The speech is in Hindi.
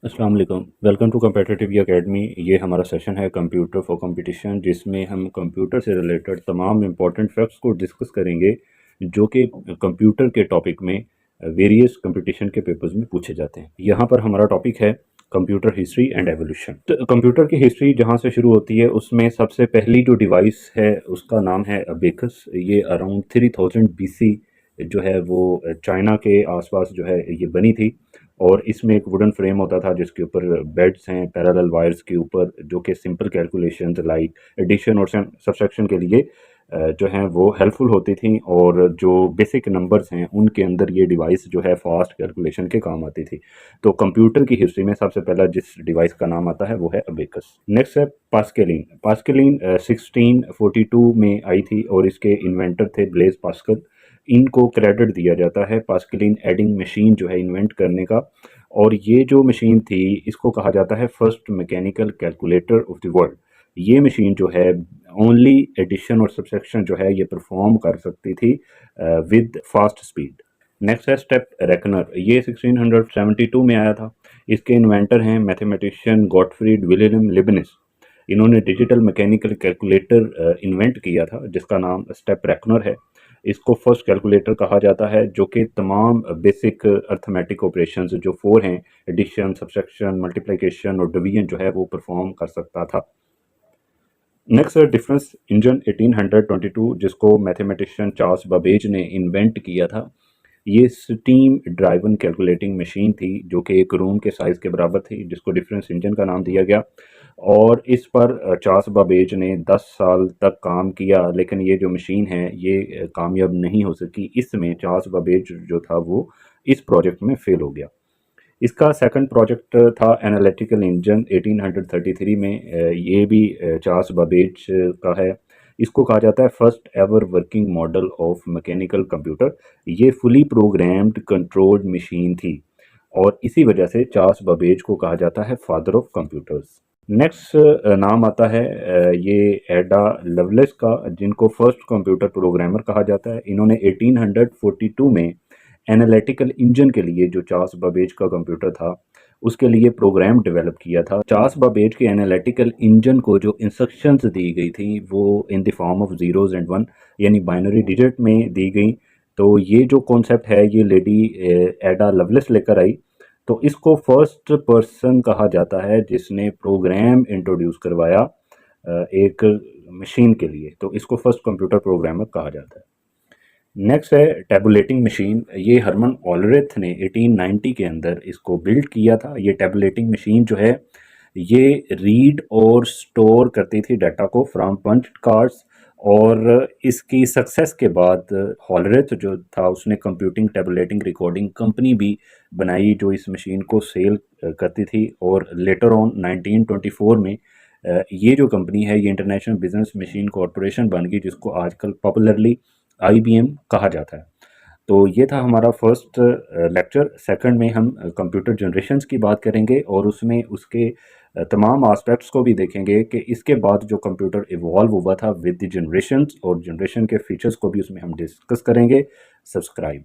अस्सलाम वालेकुम। Welcome to competitive academy. ये हमारा सेशन है कंप्यूटर फॉर कंपटीशन, जिसमें हम कंप्यूटर से रिलेटेड तमाम इम्पोर्टेंट फैक्ट्स को डिस्कस करेंगे जो कि कंप्यूटर के टॉपिक में वेरियस कंपटीशन के पेपर्स में पूछे जाते हैं। यहाँ पर हमारा टॉपिक है कंप्यूटर हिस्ट्री एंड एवोल्यूशन। तो कंप्यूटर की हिस्ट्री जहाँ से शुरू होती है उसमें सबसे पहली जो डिवाइस है उसका नाम है अबेकस। ये अराउंड 3000 BC जो है वो चाइना के आसपास जो है ये बनी थी। और इसमें एक वुडन फ्रेम होता था जिसके ऊपर बेड्स हैं पैरेलल वायर्स के ऊपर, जो कि सिंपल कैलकुलेशन लाइक एडिशन और सब्सट्रैक्शन के लिए जो हैं वो हेल्पफुल होती थी। और जो बेसिक नंबर्स हैं उनके अंदर ये डिवाइस जो है फास्ट कैलकुलेशन के काम आती थी। तो कंप्यूटर की हिस्ट्री में सबसे पहला जिस डिवाइस का नाम आता है वो है अबेकस। नेक्स्ट है पास्केलिन। पास्केलिन 1642 में आई थी और इसके इन्वेंटर थे ब्लेज पास्कल। इनको क्रेडिट दिया जाता है पास्कलिन एडिंग मशीन जो है इन्वेंट करने का। और ये जो मशीन थी इसको कहा जाता है first mechanical calculator of the world. ये मशीन जो है ओनली एडिशन और सब्सट्रैक्शन जो है ये परफॉर्म कर सकती थी विद फास्ट स्पीड। नेक्स्ट है स्टेप रेकनर। ये 1672 में आया था। इसके इन्वेंटर हैं मैथमेटिशियन गॉटफ्रीड विलियम लिबनिस। इन्होंने डिजिटल मैकेनिकल कैलकुलेटर इन्वेंट किया था जिसका नाम स्टेप रेकनर है। इसको फर्स्ट कैलकुलेटर कहा जाता है जो कि तमाम बेसिक अर्थमेटिक ऑपरेशंस जो फोर हैं, एडिशन, सब्सट्रैक्शन, मल्टीप्लिकेशन और डिवीजन जो है वो परफॉर्म कर सकता था। नेक्स्ट है डिफरेंस इंजन 1822, जिसको मैथमेटिशियन चार्ल्स बाबेज ने इन्वेंट किया था। ये स्टीम ड्राइवन कैलकुलेटिंग मशीन थी जो कि एक रूम के साइज़ के बराबर थी, जिसको डिफरेंस इंजन का नाम दिया गया। और इस पर चार्ल्स बाबेज ने 10 साल तक काम किया, लेकिन ये जो मशीन है ये कामयाब नहीं हो सकी। इसमें चार्ल्स बाबेज जो था वो इस प्रोजेक्ट में फेल हो गया। इसका सेकंड प्रोजेक्ट था एनालिटिकल इंजन 1833 में। ये भी चार्ल्स बाबेज का है। इसको कहा जाता है first ever working model of mechanical computer. ये फुली प्रोग्राम्ड कंट्रोल्ड मशीन थी और इसी वजह से चार्ल्स बाबेज को कहा जाता है फादर ऑफ कंप्यूटर्स। नेक्स्ट नाम आता है ये एडा लवलेस का, जिनको फर्स्ट कंप्यूटर प्रोग्रामर कहा जाता है। इन्होंने 1842 में एनालिटिकल इंजन के लिए जो चार्ल्स बाबेज का कंप्यूटर था उसके लिए प्रोग्राम डेवलप किया था। चार्ल्स बाबेज के एनालिटिकल इंजन को जो इंस्ट्रक्शंस दी गई थी वो in the form of zeros and one, यानी बाइनरी डिजिट में दी गई। तो ये जो कॉन्सेप्ट है ये लेडी एडा लवलेस लेकर आई। तो इसको फर्स्ट पर्सन कहा जाता है जिसने प्रोग्राम इंट्रोड्यूस करवाया एक मशीन के लिए। तो इसको फर्स्ट कंप्यूटर प्रोग्रामर कहा जाता है। नेक्स्ट है टैबुलेटिंग मशीन। ये हरमन ऑलरेथ ने 1890 के अंदर इसको बिल्ड किया था। ये टैबुलेटिंग मशीन जो है ये रीड और स्टोर करती थी डाटा को फ्रॉम पंच कार्ड्स। और इसकी सक्सेस के बाद हॉलरेथ जो था उसने कंप्यूटिंग टैबुलेटिंग रिकॉर्डिंग कंपनी भी बनाई जो इस मशीन को सेल करती थी। और लेटर ऑन 1924 में ये जो कंपनी है ये इंटरनेशनल बिजनेस मशीन कॉरपोरेशन बन गई, जिसको आजकल पॉपुलरली IBM कहा जाता है। तो ये था हमारा फर्स्ट लेक्चर। सेकंड में हम कंप्यूटर जनरेशन्स की बात करेंगे और उसमें उसके तमाम एस्पेक्ट्स को भी देखेंगे कि इसके बाद जो कंप्यूटर इवॉल्व हुआ था विद द जनरेशन्स, और जनरेशन के फीचर्स को भी उसमें हम डिस्कस करेंगे। सब्सक्राइब।